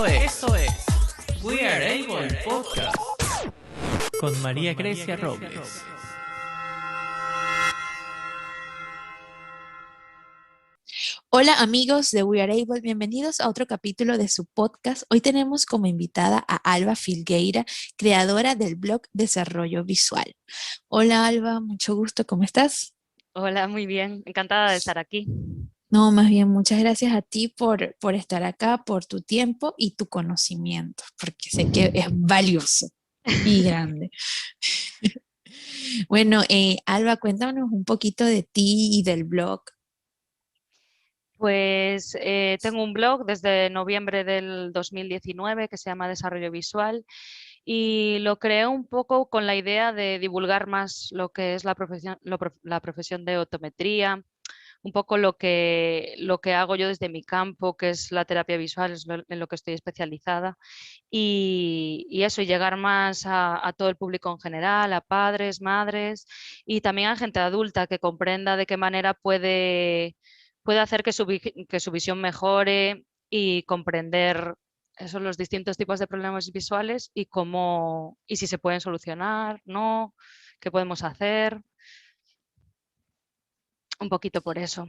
Esto es We Are Able Podcast con María Grecia Robles. Hola amigos de We Are Able, bienvenidos a otro capítulo de su podcast. Hoy tenemos como invitada a Alba Filgueira, creadora del blog Desarrollo Visual. Hola Alba, mucho gusto, ¿cómo estás? Hola, muy bien, encantada de estar aquí. No, más bien muchas gracias a ti por estar acá, por tu tiempo y tu conocimiento, porque sé que es valioso y grande. Bueno, Alba, cuéntanos un poquito de ti y del blog. Pues tengo un blog desde noviembre del 2019 que se llama Desarrollo Visual y lo creé un poco con la idea de divulgar más lo que es la profesión de optometría, un poco lo que hago yo desde mi campo, que es la terapia visual, en lo que estoy especializada, y eso, y llegar más a todo el público en general, a padres, madres y también a gente adulta que comprenda de qué manera puede hacer que su visión mejore y comprender esos los distintos tipos de problemas visuales y cómo, y si se pueden solucionar, ¿no? ¿Qué podemos hacer? Un poquito por eso.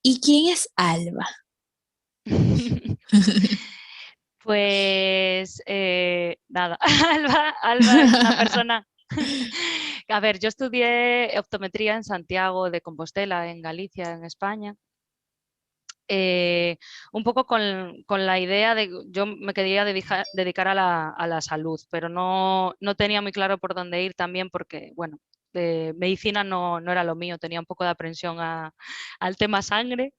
¿Y quién es Alba? Pues nada, Alba es una persona. A ver, yo estudié optometría en Santiago de Compostela, en Galicia, en España. Un poco con la idea de yo me quería dedicar a la salud, pero no tenía muy claro por dónde ir también porque, bueno, medicina no era lo mío, tenía un poco de aprensión al tema sangre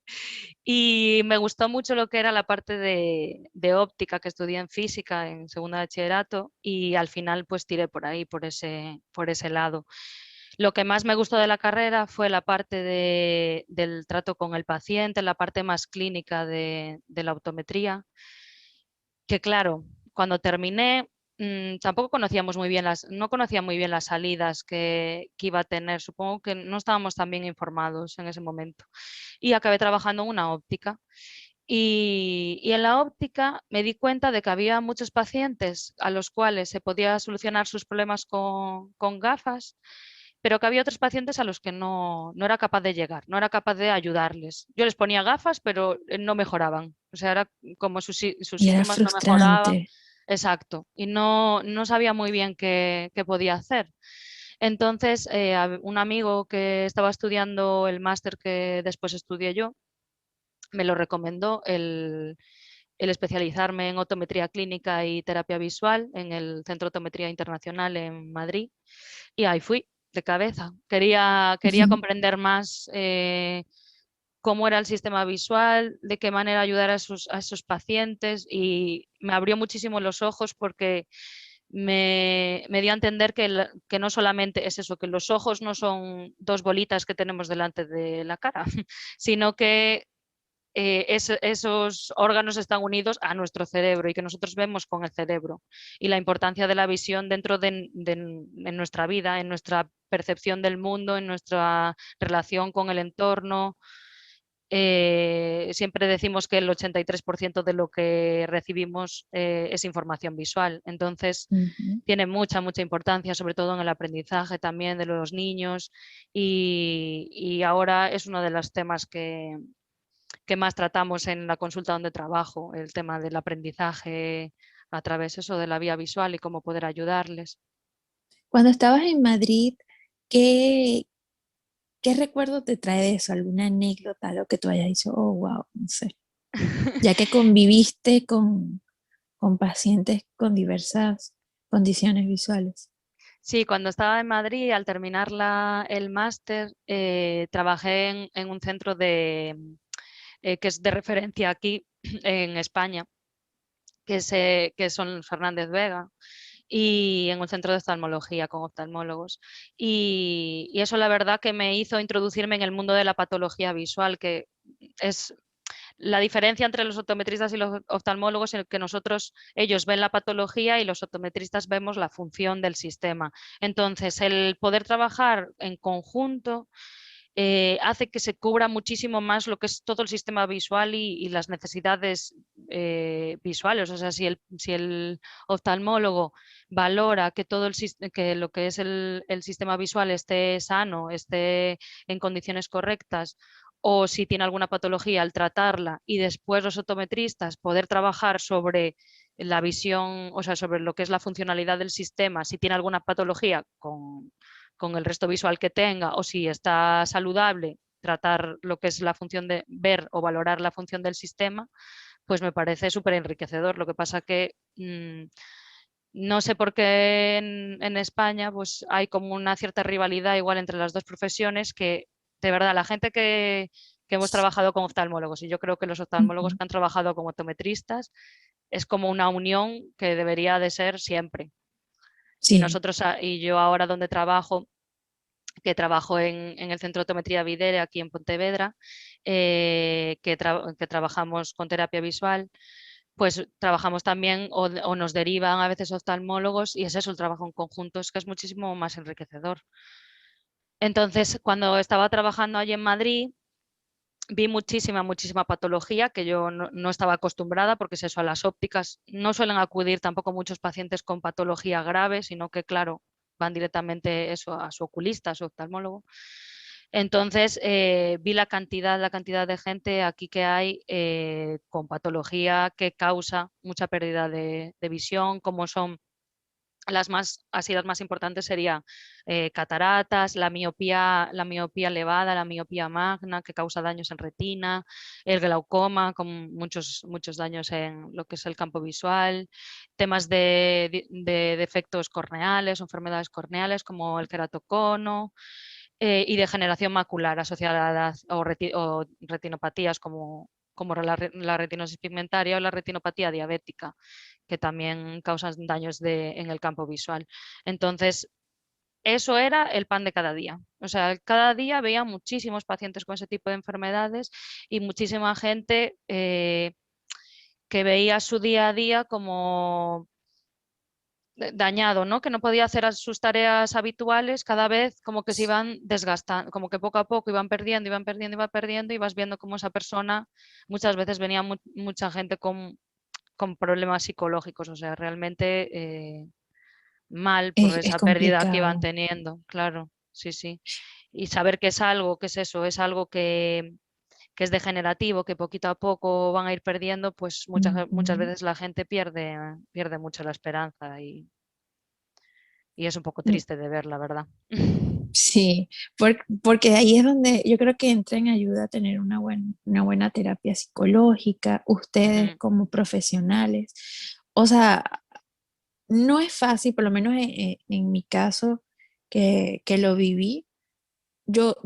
y me gustó mucho lo que era la parte de óptica que estudié en física en segundo de bachillerato y al final pues tiré por ahí, por ese lado. Lo que más me gustó de la carrera fue la parte del trato con el paciente, la parte más clínica de la optometría, que claro, cuando terminé tampoco conocíamos muy bien no conocía muy bien las salidas que iba a tener, supongo que no estábamos tan bien informados en ese momento. Y acabé trabajando en una óptica. Y en la óptica me di cuenta de que había muchos pacientes a los cuales se podía solucionar sus problemas con gafas, pero que había otros pacientes a los que no era capaz de llegar, no era capaz de ayudarles. Yo les ponía gafas, pero no mejoraban. O sea, era como sus Y era síntomas no mejoraban. frustrante. Exacto. Y no sabía muy bien qué podía hacer. Entonces, un amigo que estaba estudiando el máster que después estudié yo, me lo recomendó el especializarme en optometría clínica y terapia visual en el Centro de Optometría Internacional en Madrid y ahí fui de cabeza. Quería comprender más cómo era el sistema visual, de qué manera ayudar a esos pacientes y me abrió muchísimo los ojos porque me dio a entender que no solamente es eso, que los ojos no son dos bolitas que tenemos delante de la cara, sino que esos órganos están unidos a nuestro cerebro y que nosotros vemos con el cerebro y la importancia de la visión dentro en nuestra vida, en nuestra percepción del mundo, en nuestra relación con el entorno. Siempre decimos que el 83% de lo que recibimos es información visual, entonces Ujú. tiene mucha importancia, sobre todo en el aprendizaje también de los niños y ahora es uno de los temas que más tratamos en la consulta donde trabajo, el tema del aprendizaje a través eso de la vía visual y cómo poder ayudarles. Cuando estabas en Madrid, ¿qué, qué recuerdo te trae de eso? ¿Alguna anécdota, lo que tú hayas dicho? Oh, wow, no sé. Ya que conviviste con pacientes con diversas condiciones visuales. Sí, cuando estaba en Madrid, al terminar el máster, trabajé en un centro que es de referencia aquí en España, que son Fernández Vega, y en un centro de oftalmología con oftalmólogos. Y eso la verdad que me hizo introducirme en el mundo de la patología visual, que es la diferencia entre los optometristas y los oftalmólogos es que ellos ven la patología y los optometristas vemos la función del sistema. Entonces, el poder trabajar en conjunto hace que se cubra muchísimo más lo que es todo el sistema visual y las necesidades visuales. O sea, si el oftalmólogo valora que, que lo que es el sistema visual esté sano, esté en condiciones correctas, o si tiene alguna patología al tratarla y después los optometristas poder trabajar sobre la visión, o sea, sobre lo que es la funcionalidad del sistema, si tiene alguna patología con el resto visual que tenga o si está saludable, tratar lo que es la función de ver o valorar la función del sistema, pues me parece súper enriquecedor. Lo que pasa que no sé por qué en España pues hay como una cierta rivalidad igual entre las dos profesiones que de verdad la gente que hemos trabajado con oftalmólogos y yo creo que los oftalmólogos Ujú. que han trabajado como optometristas es como una unión que debería de ser siempre. Y Sí. nosotros, y yo ahora donde trabajo, que trabajo en el Centro de Optometría Videre aquí en Pontevedra, que trabajamos con terapia visual, pues trabajamos también o nos derivan a veces oftalmólogos y es eso, el trabajo en conjunto es que es muchísimo más enriquecedor. Entonces, cuando estaba trabajando allí en Madrid, vi muchísima patología que yo no estaba acostumbrada porque es eso, a las ópticas no suelen acudir tampoco muchos pacientes con patología grave, sino que claro, van directamente eso a su oculista, a su oftalmólogo. Entonces vi la cantidad de gente aquí que hay con patología que causa mucha pérdida de visión, como son así las más importantes serían cataratas, la miopía elevada, la miopía magna que causa daños en retina, el glaucoma con muchos daños en lo que es el campo visual, temas de defectos corneales o enfermedades corneales como el queratocono y degeneración macular asociada a la edad o retinopatías como la retinosis pigmentaria o la retinopatía diabética, que también causan daños en el campo visual. Entonces, eso era el pan de cada día. O sea, cada día veía muchísimos pacientes con ese tipo de enfermedades y muchísima gente que veía su día a día como dañado, ¿no? Que no podía hacer sus tareas habituales, cada vez como que se iban desgastando, como que poco a poco iban perdiendo y vas viendo cómo esa persona, muchas veces venía mucha gente con problemas psicológicos, o sea, realmente mal por Es esa pérdida que iban complicado. teniendo, claro, sí, sí. Y saber que es algo, que es eso, es algo que es degenerativo, que poquito a poco van a ir perdiendo, pues muchas Ujú. veces la gente pierde mucho la esperanza y es un poco Mm, triste de ver, la verdad. sí, porque ahí es donde yo creo que entra en ayuda a tener una buena terapia psicológica, ustedes Ujú, como profesionales. O sea, no es fácil, por lo menos en mi caso, que lo viví. Yo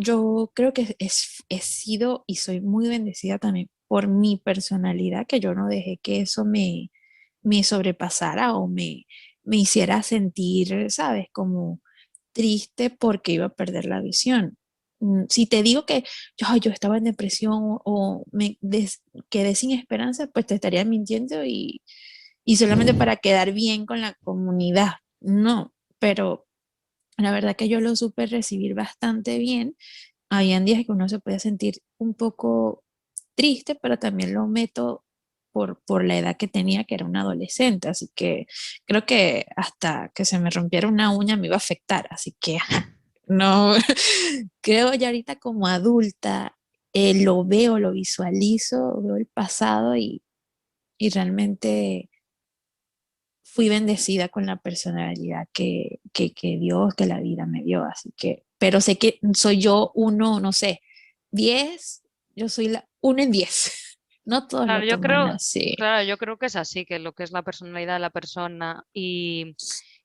creo que he sido y soy muy bendecida también por mi personalidad, que yo no dejé que eso me sobrepasara o me hiciera sentir, ¿sabes? Como triste porque iba a perder la visión. Si te digo que yo estaba en depresión o quedé sin esperanza, pues te estaría mintiendo y solamente para quedar bien con la comunidad. No, pero la verdad que yo lo supe recibir bastante bien. Habían días que uno se podía sentir un poco triste, pero también lo meto por la edad que tenía, que era un adolescente, así que creo que hasta que se me rompiera una uña me iba a afectar, así que ajá, no, creo ya ahorita como adulta lo veo, lo visualizo, veo el pasado y realmente fui bendecida con la personalidad que Dios, que la vida me dio, así que, pero sé que soy yo uno, no sé, 10, yo soy la 1 en 10. No todos lo Claro, toman así. claro, yo creo que es así, que lo que es la personalidad de la persona y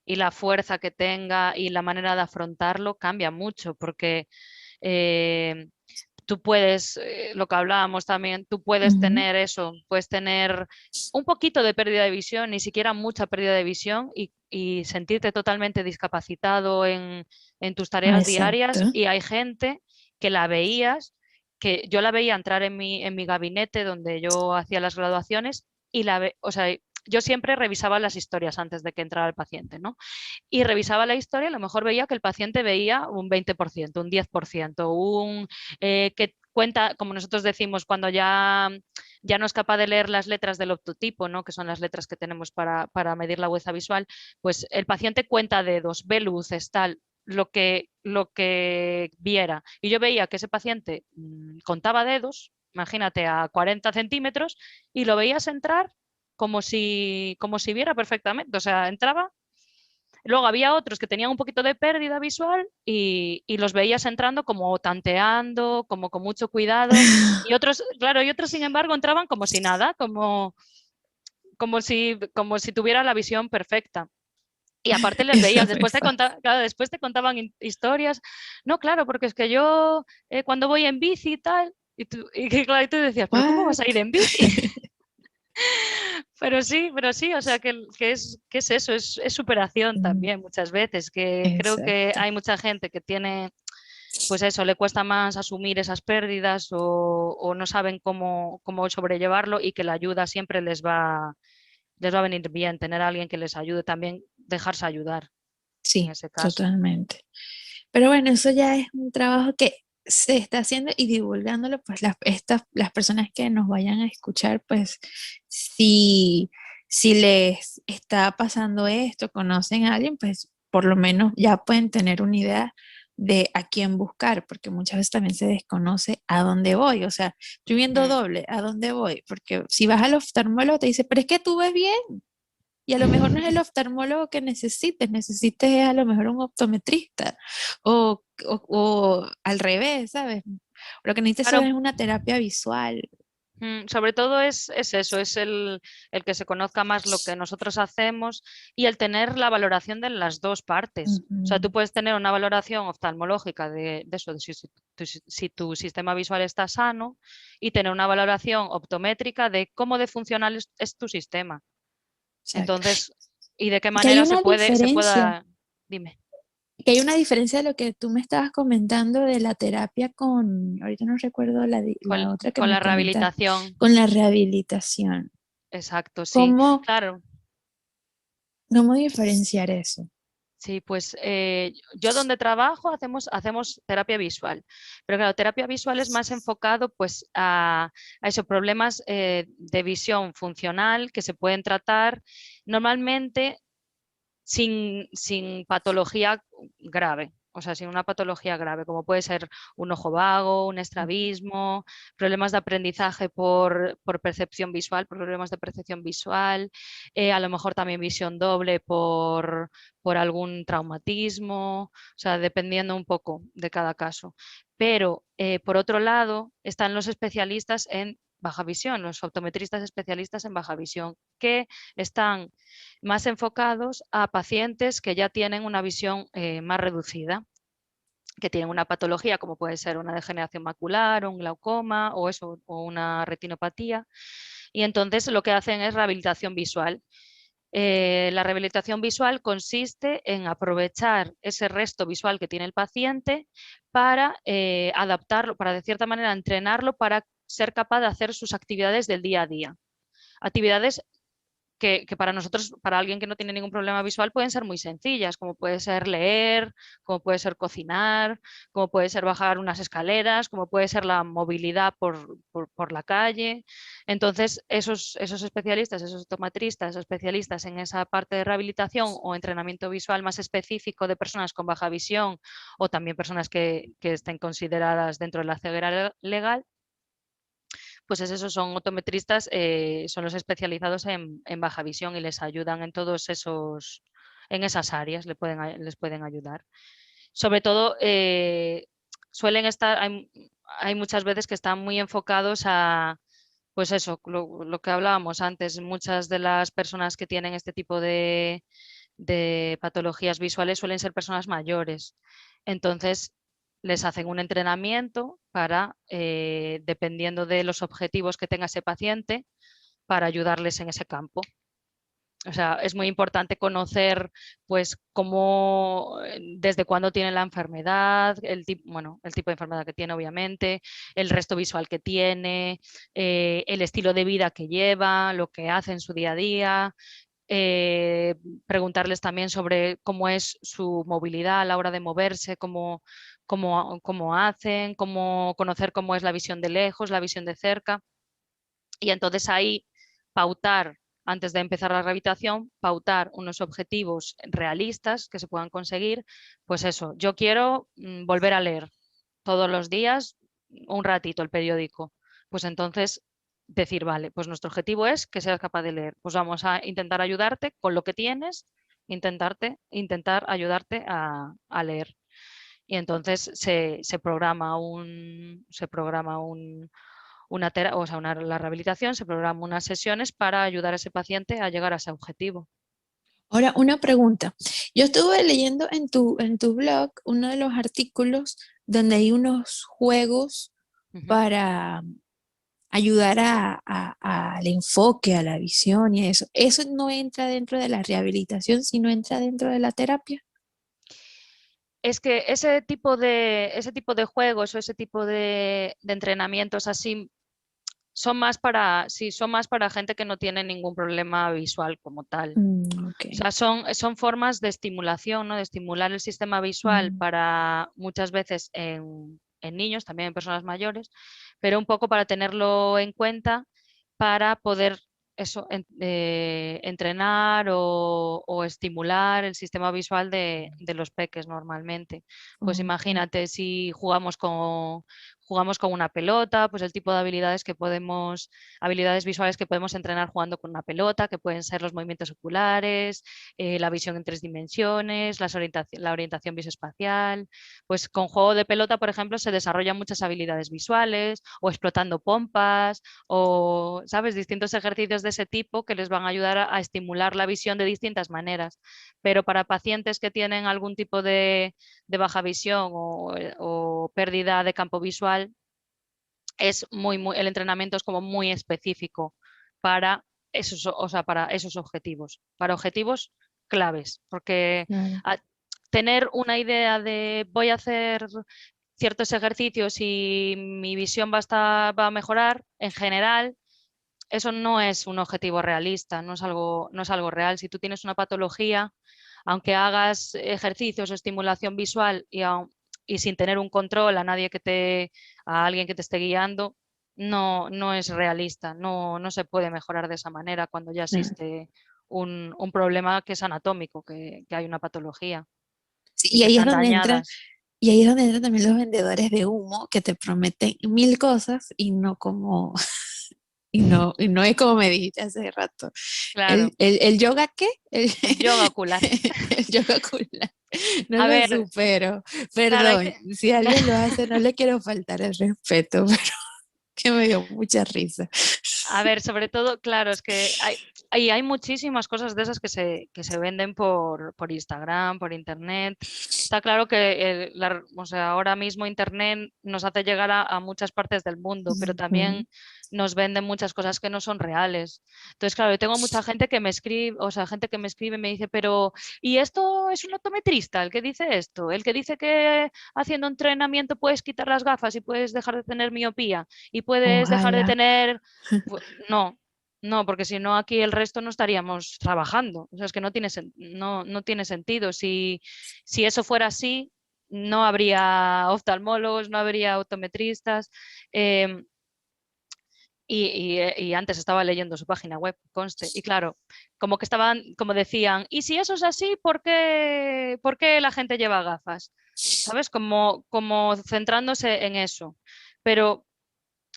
la fuerza que tenga y la manera de afrontarlo cambia mucho, porque eh, tú puedes, lo que hablábamos también, tú puedes Ujú. tener eso, puedes tener un poquito de pérdida de visión, ni siquiera mucha pérdida de visión y sentirte totalmente discapacitado en tus Ah, tareas exacto. diarias y hay gente que la veías, que yo la veía entrar en mi gabinete donde yo hacía las graduaciones y o sea, yo siempre revisaba las historias antes de que entrara el paciente, ¿no? Y revisaba la historia, a lo mejor veía que el paciente veía un 20%, un 10%, que cuenta, como nosotros decimos, cuando ya no es capaz de leer las letras del optotipo, ¿no? Que son las letras que tenemos para medir la agudeza visual, pues el paciente cuenta dedos, ve luces, tal, lo que viera. Y yo veía que ese paciente contaba dedos, imagínate, a 40 centímetros, y lo veías entrar como si viera perfectamente. O sea, entraba. Luego había otros que tenían un poquito de pérdida visual y los veías entrando como tanteando, como con mucho cuidado. Y otros, claro, y otros, sin embargo, entraban como si nada, como si tuviera la visión perfecta. Y aparte les Eso veías, me pasa. claro, después te contaban historias. No, claro, porque es que yo cuando voy en bici y tal, claro, y tú decías, pero ¿cómo vas a ir What? en bici? Pero sí, o sea, que es eso, es superación Mm, también muchas veces, que creo que exacto. hay mucha gente que tiene, pues eso, le cuesta más asumir esas pérdidas o no saben cómo sobrellevarlo, y que la ayuda siempre les va a venir bien, tener a alguien que les ayude, también dejarse ayudar en Sí, ese caso. totalmente. Pero bueno, eso ya es un trabajo que se está haciendo y divulgándolo, pues las personas que nos vayan a escuchar, pues si les está pasando esto, conocen a alguien, pues por lo menos ya pueden tener una idea de a quién buscar, porque muchas veces también se desconoce a dónde voy. O sea, estoy viendo Mm. doble, ¿a dónde voy? Porque si vas al oftalmólogo te dice, pero es que tú ves bien. Y a lo mejor no es el oftalmólogo que necesites a lo mejor un optometrista o al revés, ¿sabes? Lo que necesitas Claro, es una terapia visual. sobre todo es eso, es el que se conozca más lo que nosotros hacemos y el tener la valoración de las dos partes. O sea, Ujú, tú puedes tener una valoración oftalmológica de eso, de si tu sistema visual está sano, y tener una valoración optométrica de cómo de funcional es tu sistema. exacto. Entonces, y de qué Que hay manera se una puede, se diferencia, pueda, dime, que hay una diferencia de lo que tú me estabas comentando de la terapia con, ahorita no recuerdo con, la otra que con me la comentaste, rehabilitación. con la rehabilitación. Exacto, sí. ¿Cómo, Claro. cómo diferenciar eso? Sí, pues yo donde trabajo hacemos terapia visual, pero claro, terapia visual es más enfocado pues a esos problemas de visión funcional que se pueden tratar normalmente sin patología grave, o sea, sin una patología grave, como puede ser un ojo vago, un estrabismo, problemas de aprendizaje por percepción visual, problemas de percepción visual, a lo mejor también visión doble por algún traumatismo, o sea, dependiendo un poco de cada caso. Pero, por otro lado, están los especialistas en baja visión, los optometristas especialistas en baja visión, que están más enfocados a pacientes que ya tienen una visión más reducida, que tienen una patología como puede ser una degeneración macular, un glaucoma o eso, o una retinopatía. Y entonces lo que hacen es rehabilitación visual. La rehabilitación visual consiste en aprovechar ese resto visual que tiene el paciente para adaptarlo, para de cierta manera entrenarlo para ser capaz de hacer sus actividades del día a día. Actividades que para nosotros, para alguien que no tiene ningún problema visual, pueden ser muy sencillas, como puede ser leer, como puede ser cocinar, como puede ser bajar unas escaleras, como puede ser la movilidad por la calle. Entonces, esos especialistas, esos optometristas, especialistas en esa parte de rehabilitación o entrenamiento visual más específico de personas con baja visión o también personas que estén consideradas dentro de la ceguera legal, pues es eso, son optometristas, son los especializados en baja visión y les ayudan en todos en esas áreas, les pueden ayudar. Sobre todo, suelen estar, hay muchas veces que están muy enfocados a, pues eso, lo que hablábamos antes, muchas de las personas que tienen este tipo de patologías visuales suelen ser personas mayores. Entonces, les hacen un entrenamiento para, dependiendo de los objetivos que tenga ese paciente, para ayudarles en ese campo. O sea, es muy importante conocer pues cómo, desde cuándo tiene la enfermedad, bueno, el tipo de enfermedad que tiene obviamente, el resto visual que tiene, el estilo de vida que lleva, lo que hace en su día a día, eh, preguntarles también sobre cómo es su movilidad a la hora de moverse, cómo hacen, conocer cómo es la visión de lejos, la visión de cerca. Y entonces ahí pautar, antes de empezar la rehabilitación, pautar unos objetivos realistas que se puedan conseguir. Pues eso, yo quiero volver a leer todos los días un ratito el periódico. Pues entonces decir, vale, pues nuestro objetivo es que seas capaz de leer. Pues vamos a intentar ayudarte con lo que tienes, intentar ayudarte a leer. Y entonces se programa la rehabilitación, se programa unas sesiones para ayudar a ese paciente a llegar a ese objetivo. Ahora, una pregunta. Yo estuve leyendo en tu blog uno de los artículos donde hay unos juegos Ujú. para ayudar al enfoque, a la visión y eso. Eso no entra dentro de la rehabilitación, sino entra dentro de la terapia. Es que ese tipo de juegos o ese tipo de entrenamientos así son más para gente que no tiene ningún problema visual como tal. Ok. O sea, son formas de estimulación, ¿no? De estimular el sistema visual Mm, para muchas veces en niños, también en personas mayores, pero un poco para tenerlo en cuenta para poder entrenar o estimular el sistema visual de los peques normalmente. Pues ok. imagínate si jugamos con una pelota, pues el tipo de habilidades visuales que podemos entrenar jugando con una pelota, que pueden ser los movimientos oculares, la visión en 3 dimensiones, la orientación visoespacial. Pues con juego de pelota, por ejemplo, se desarrollan muchas habilidades visuales o explotando pompas o, ¿sabes?, distintos ejercicios de ese tipo que les van a ayudar a estimular la visión de distintas maneras. Pero para pacientes que tienen algún tipo de baja visión o pérdida de campo visual, el entrenamiento es como muy específico para para esos objetivos, para objetivos claves, porque Claro. tener una idea de voy a hacer ciertos ejercicios y mi visión va a mejorar en general, eso no es un objetivo realista, no es algo real. Si tú tienes una patología, aunque hagas ejercicios o estimulación visual y sin tener un control a alguien que te esté guiando, no es realista, no se puede mejorar de esa manera cuando ya Claro. existe un problema que es anatómico, que hay una patología Sí, y que están dañadas. y ahí es donde entran también los vendedores de humo que te prometen mil cosas y no como, y no es como me dijiste hace rato. Claro, El yoga, ¿qué? el yoga ocular. El yoga ocular. No A lo ver, supero. claro, Perdón, si alguien lo hace, no le quiero faltar el respeto, pero que me dio mucha risa. A ver, sobre todo, claro, es que hay muchísimas cosas de esas que se venden por Instagram, por Internet. Está claro que o sea, ahora mismo Internet nos hace llegar a muchas partes del mundo, pero Ujú. también nos venden muchas cosas que no son reales. Entonces, claro, yo tengo mucha gente que me escribe, o sea, gente que me escribe y me dice, pero ¿y esto es un optometrista el que dice esto? El que dice que haciendo entrenamiento puedes quitar las gafas y puedes dejar de tener miopía y puedes dejar de Ojalá. tener no, no, porque si no aquí el resto no estaríamos trabajando. O sea, es que no tiene sentido. Si eso fuera así, no habría oftalmólogos, no habría optometristas. em, y antes estaba leyendo su página web, conste. Y claro, como decían, y si eso es así, por qué la gente lleva gafas? ¿Sabes? Como centrándose en eso. Pero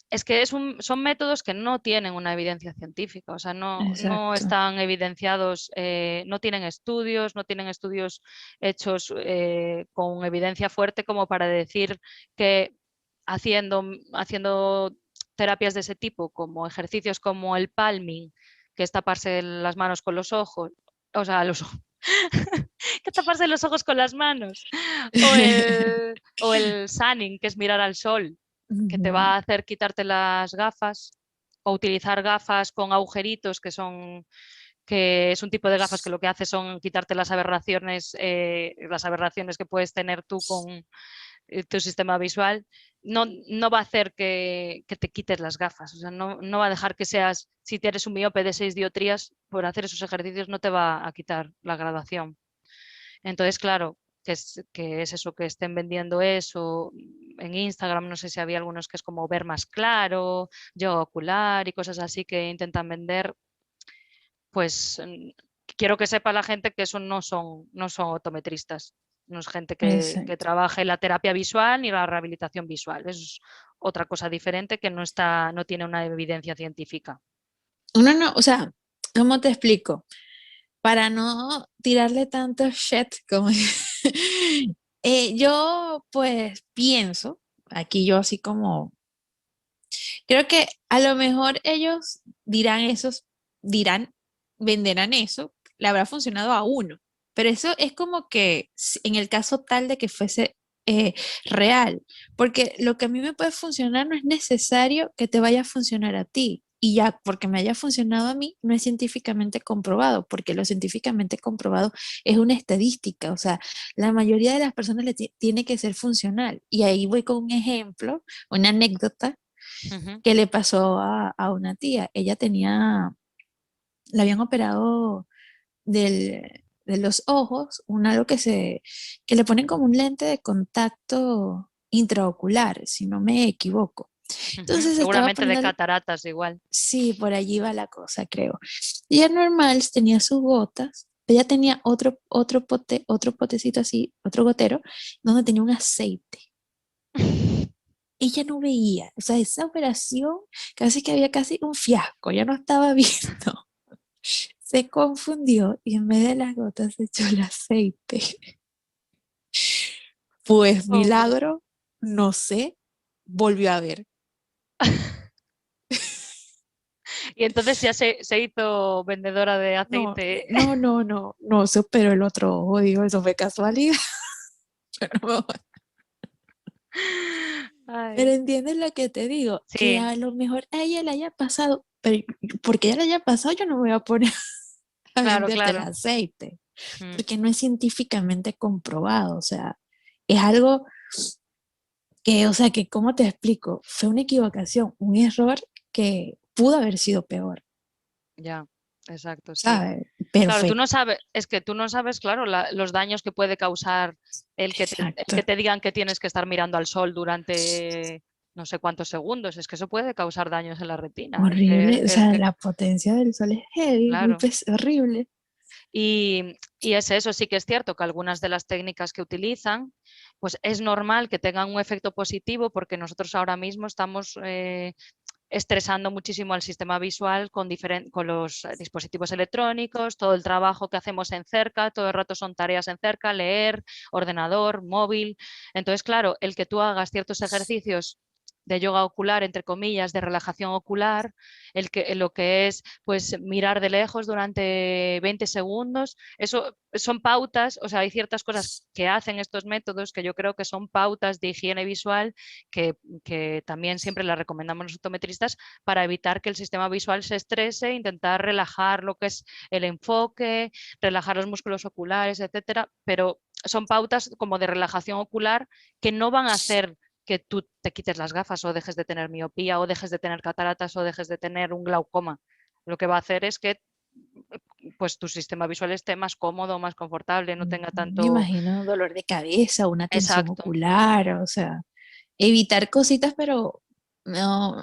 es que son métodos que no tienen una evidencia científica, o sea, no Exacto. están evidenciados, no tienen estudios hechos con evidencia fuerte como para decir que haciendo terapias de ese tipo, como ejercicios como el palming, que es taparse las manos con los ojos, o sea, que taparse los ojos con las manos, o el sunning, que es mirar al sol, que te Ujú. va a hacer quitarte las gafas o utilizar gafas con agujeritos que es un tipo de gafas que lo que hace son quitarte las aberraciones que puedes tener tú con tu sistema visual, no va a hacer que te quites las gafas. O sea, no va a dejar que seas, si tienes un miope de 6 dioptrías, por hacer esos ejercicios no te va a quitar la graduación. Entonces, claro, que es eso, que estén vendiendo eso en Instagram, no sé si había algunos que es como ver más claro, yoga ocular y cosas así que intentan vender, pues quiero que sepa la gente que eso no son optometristas, no es gente que Exacto. trabaje la terapia visual ni la rehabilitación visual, eso es otra cosa diferente que no tiene una evidencia científica. Uno no, o sea, ¿cómo te explico? Para no tirarle tanto shit como yo pues pienso, aquí yo así como, creo que a lo mejor ellos dirán, venderán eso, le habrá funcionado a uno, pero eso es como que en el caso tal de que fuese real, porque lo que a mí me puede funcionar no es necesario que te vaya a funcionar a ti. Y ya, porque me haya funcionado a mí, no es científicamente comprobado, porque lo científicamente comprobado es una estadística, o sea, la mayoría de las personas tiene que ser funcional. Y ahí voy con un ejemplo, una anécdota Ujú. que le pasó a una tía. Ella tenía, la habían operado de los ojos, algo que le ponen como un lente de contacto intraocular, si no me equivoco. Ujú. Entonces estaba Seguramente de poniendo, cataratas igual. sí, por allí va la cosa, creo. Y ella normal tenía sus gotas. Ella tenía otro potecito así, otro gotero, donde tenía un aceite. Ella no veía, o sea, esa operación casi que había casi un fiasco, ya no estaba viendo. Se confundió y en vez de las gotas se echó el aceite. Pues Pobre. milagro, no sé, volvió a ver. Y entonces ya se hizo vendedora de No, aceite. no se operó el otro ojo, digo, eso fue casualidad. Pero, pero Ay. entiendes lo que te digo, que Sí, a lo mejor a ella le haya pasado, pero porque ella le haya pasado, yo no me voy a poner a claro, venderte el claro. aceite, Mm. porque no es científicamente comprobado, o sea, es algo que, o sea, que, ¿cómo te explico? Fue una equivocación, un error que pudo haber sido peor, Ya, exacto, sí. ¿sabes? Pero Claro, tú fue no sabes, es que tú no sabes, claro, los daños que puede causar el exacto, que te digan que tienes que estar mirando al sol durante no sé cuántos segundos. Es que eso puede causar daños en la retina. horrible, o sea, la potencia del sol es heavy, muy Claro. horrible. Y es eso, sí que es cierto que algunas de las técnicas que utilizan, pues es normal que tengan un efecto positivo porque nosotros ahora mismo estamos estresando muchísimo al sistema visual con los dispositivos electrónicos, todo el trabajo que hacemos en cerca, todo el rato son tareas en cerca, leer, ordenador, móvil. Entonces, claro, el que tú hagas ciertos ejercicios de yoga ocular, entre comillas, de relajación ocular, lo que es pues mirar de lejos durante 20 segundos, eso son pautas, o sea, hay ciertas cosas que hacen estos métodos que yo creo que son pautas de higiene visual que también siempre las recomendamos los optometristas para evitar que el sistema visual se estrese, intentar relajar lo que es el enfoque, relajar los músculos oculares, etcétera, pero son pautas como de relajación ocular que no van a hacer que tú te quites las gafas o dejes de tener miopía o dejes de tener cataratas o dejes de tener un glaucoma. Lo que va a hacer es que pues tu sistema visual esté más cómodo, más confortable, no tenga Me tanto... imagino dolor de cabeza, una tensión Exacto. ocular, o sea, evitar cositas, pero no,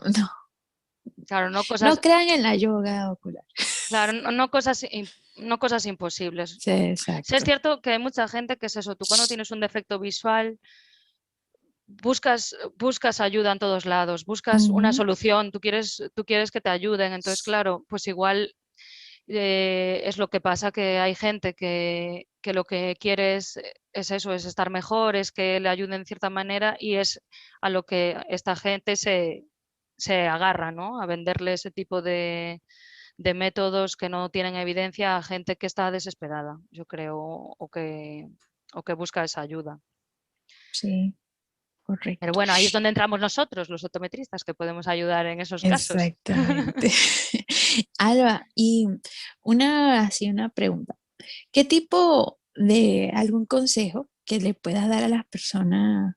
Claro, no no cosas, crean en la yoga ocular. claro, no cosas imposibles. Sí, Sí, es exacto. cierto que hay mucha gente que es eso, tú cuando tienes un defecto visual buscas ayuda en todos lados, buscas una Ujú. solución, tú quieres que te ayuden, entonces claro, pues igual es lo que pasa, que hay gente que lo que quiere es eso, es estar mejor, es que le ayuden de cierta manera y es a lo que esta gente se agarra, ¿no? A venderle ese tipo de métodos que no tienen evidencia a gente que está desesperada, yo creo, o que busca esa ayuda. Sí. Pero correcto. bueno, ahí es donde entramos nosotros, los optometristas, que podemos ayudar en esos casos. Exactamente. Alba, y así una pregunta. ¿Qué tipo de algún consejo que le puedas dar a las personas?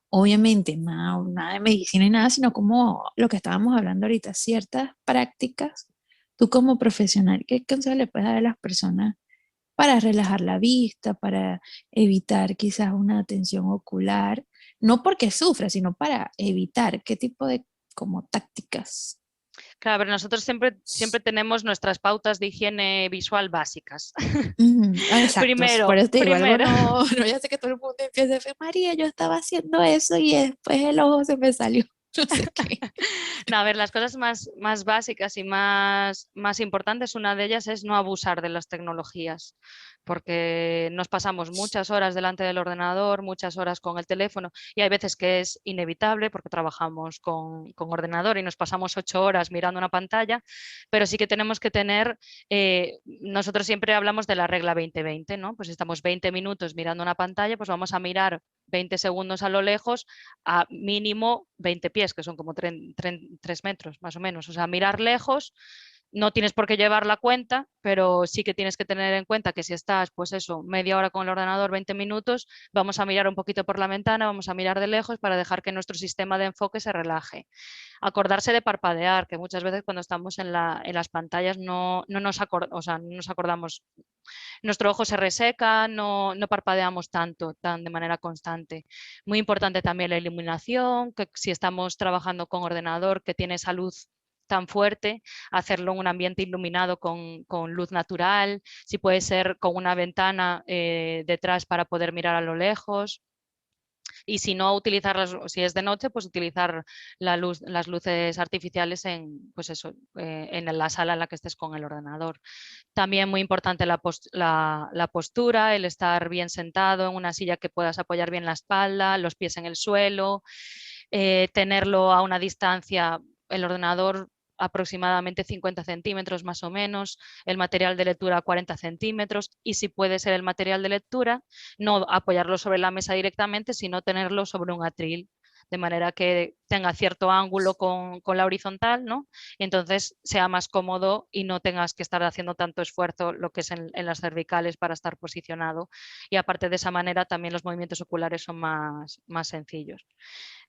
Obviamente, nada de medicina y nada, sino como lo que estábamos hablando ahorita, ciertas prácticas. Tú como profesional, ¿qué consejo le puedes dar a las personas para relajar la vista, para evitar quizás una tensión ocular? No porque sufra, sino para evitar qué tipo de como tácticas. Claro, pero nosotros siempre tenemos nuestras pautas de higiene visual básicas. Exacto, por Primero, eso te digo, algo primero. no, no, ya sé que todo el mundo empieza a decir, María, yo estaba haciendo eso y después el ojo se me salió, no sé qué. No, a ver, las cosas más básicas y más importantes, una de ellas es no abusar de las tecnologías, porque nos pasamos muchas horas delante del ordenador, muchas horas con el teléfono, y hay veces que es inevitable porque trabajamos con ordenador y nos pasamos 8 horas mirando una pantalla, pero sí que tenemos que tener, nosotros siempre hablamos de la regla 20-20, ¿no? Pues si estamos 20 minutos mirando una pantalla, pues vamos a mirar 20 segundos a lo lejos a mínimo 20 pies, que son como 3 metros más o menos. O sea, mirar lejos, no tienes por qué llevar la cuenta, pero sí que tienes que tener en cuenta que si estás, pues eso, media hora con el ordenador, 20 minutos, vamos a mirar un poquito por la ventana, vamos a mirar de lejos para dejar que nuestro sistema de enfoque se relaje. Acordarse de parpadear, que muchas veces cuando estamos en las pantallas o sea, no nos acordamos, nuestro ojo se reseca, no parpadeamos tan de manera constante. Muy importante también la iluminación, que si estamos trabajando con ordenador que tiene esa luz tan fuerte, hacerlo en un ambiente iluminado con luz natural, si puede ser con una ventana detrás para poder mirar a lo lejos. Y si no utilizarlas, si es de noche, pues utilizar las luces artificiales en, pues eso, en la sala en la que estés con el ordenador. También muy importante la postura, el estar bien sentado en una silla que puedas apoyar bien la espalda, los pies en el suelo, tenerlo a una distancia, el ordenador aproximadamente 50 centímetros más o menos, el material de lectura 40 centímetros y si puede ser el material de lectura, no apoyarlo sobre la mesa directamente, sino tenerlo sobre un atril, de manera que tenga cierto ángulo con la horizontal, ¿no? Y entonces sea más cómodo y no tengas que estar haciendo tanto esfuerzo lo que es en las cervicales para estar posicionado. Y aparte de esa manera también los movimientos oculares son más sencillos.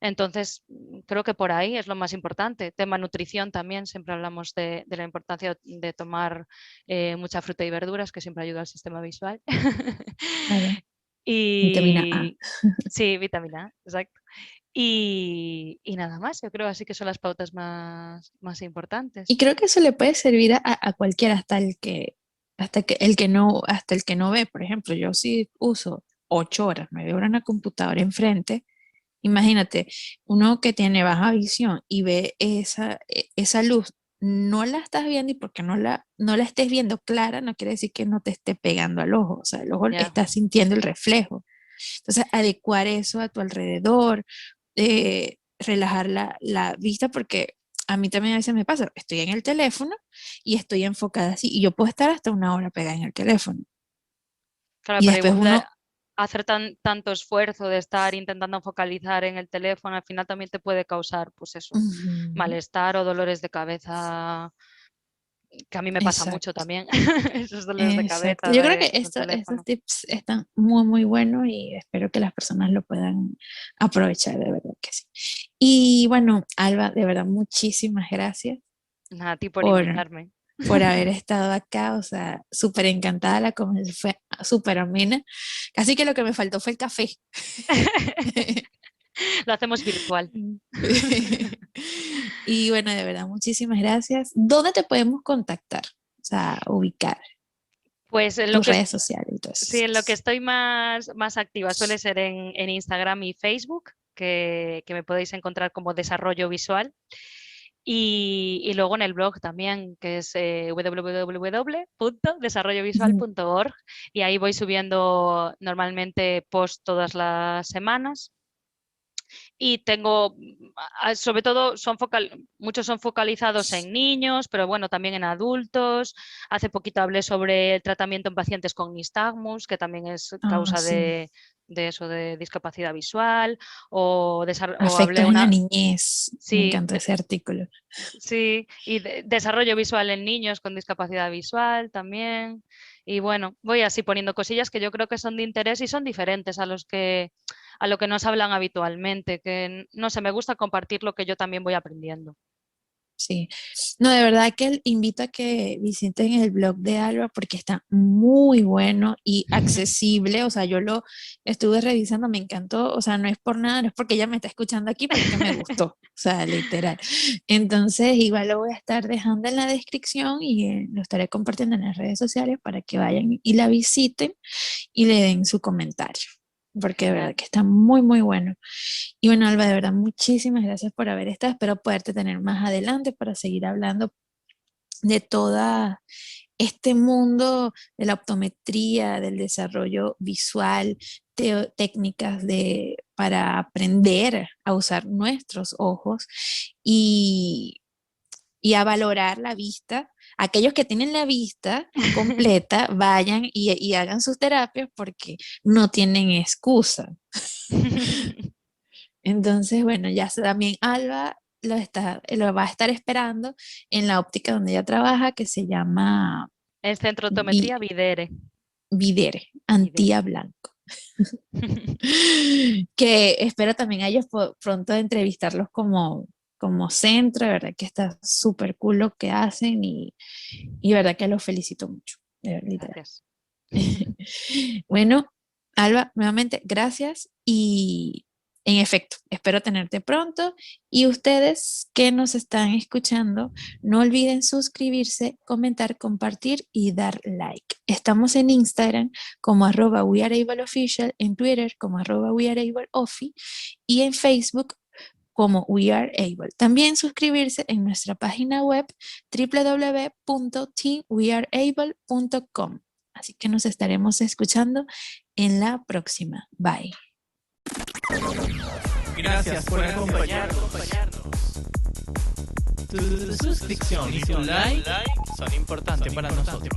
Entonces, creo que por ahí es lo más importante. Tema nutrición también, siempre hablamos de la importancia de tomar mucha fruta y verduras, que siempre ayuda al sistema visual. Claro, vitamina A. Y sí, vitamina A, exacto. Y nada más, yo creo así que son las pautas más Y importantes. creo que eso le puede servir a cualquiera, hasta el que no ve. Por ejemplo, yo sí uso 8 horas, 9 horas en la computadora enfrente. Imagínate, uno que tiene baja visión y ve esa luz, no la estás viendo y porque no la estés viendo clara, no quiere decir que no te esté pegando al ojo. O sea, el ojo Ya. está sintiendo el reflejo. Entonces, adecuar eso a tu alrededor, relajar la vista, porque a mí también a veces me pasa, estoy en el teléfono y estoy enfocada así, y yo puedo estar hasta una hora pegada en el teléfono. Claro, Y pero después igual uno, hacer tanto esfuerzo de estar intentando focalizar en el teléfono, al final también te puede causar, pues eso, ujú, malestar o dolores de cabeza, que a mí me pasa mucho exacto, también, esos dolores de exacto. cabeza Yo creo que del estos teléfono. tips están muy, muy buenos y espero que las personas lo puedan aprovechar, de verdad que sí. Y bueno, Alba, de verdad, muchísimas gracias Nada, a ti por por invitarme. por haber estado acá, o sea, súper encantada, la conversación fue súper amena. Casi que lo que me faltó fue el café. Lo hacemos virtual. Y bueno, de verdad, muchísimas gracias. ¿Dónde te podemos contactar? O sea, ubicar Pues en lo tus que, redes sociales y todo sí, eso. en lo que estoy más activa suele ser en Instagram y Facebook, que me podéis encontrar como Desarrollo Visual. Y luego en el blog también, que es www.desarrollovisual.org. Y ahí voy subiendo normalmente post todas las semanas y tengo, sobre todo, muchos son focalizados en niños, pero bueno, también en adultos. Hace poquito hablé sobre el tratamiento en pacientes con nistagmus, que también es causa Sí. de eso, de discapacidad visual, o hablé Afectos en la niñez. Me Sí, encantó ese artículo. sí, y desarrollo visual en niños con discapacidad visual también. Y bueno, voy así poniendo cosillas que yo creo que son de interés y son diferentes a lo que nos hablan habitualmente, que no sé, me gusta compartir lo que yo también voy aprendiendo. Sí, no, de verdad que invito a que visiten el blog de Alba porque está muy bueno y accesible, o sea, yo lo estuve revisando, me encantó, o sea, no es por nada, no es porque ella me está escuchando aquí, pero es que me gustó, o sea, literal. Entonces, igual lo voy a estar dejando en la descripción y lo estaré compartiendo en las redes sociales para que vayan y la visiten y le den su comentario, porque de verdad Genial. que está muy, muy bueno. Y bueno, Alba, de verdad, muchísimas gracias por haber estado. Espero poderte tener más adelante para seguir hablando de todo este mundo de la optometría, del desarrollo visual, técnicas para aprender a usar nuestros ojos y, y a valorar la vista. Aquellos que tienen la vista completa, vayan y hagan sus terapias porque no tienen excusa. Entonces, bueno, también Alba lo va a estar esperando en la óptica donde ella trabaja, que se llama El centro de Vi- optometría Videre. Videre, Videre. Antía Blanco. Que espero también a ellos pronto entrevistarlos como centro, de verdad que está súper cool lo que hacen y de verdad que los felicito mucho, literal. Gracias. Bueno, Alba, nuevamente, gracias y en efecto, espero tenerte pronto y ustedes que nos están escuchando, no olviden suscribirse, comentar, compartir y dar like. Estamos en Instagram como @weareableofficial, en Twitter como @weareableofi y en Facebook como We Are Able. También suscribirse en nuestra página web www.teamweareable.com. Así que nos estaremos escuchando en la próxima. Bye. Gracias por acompañarnos. Tu suscripción y tu like son importantes para nosotros.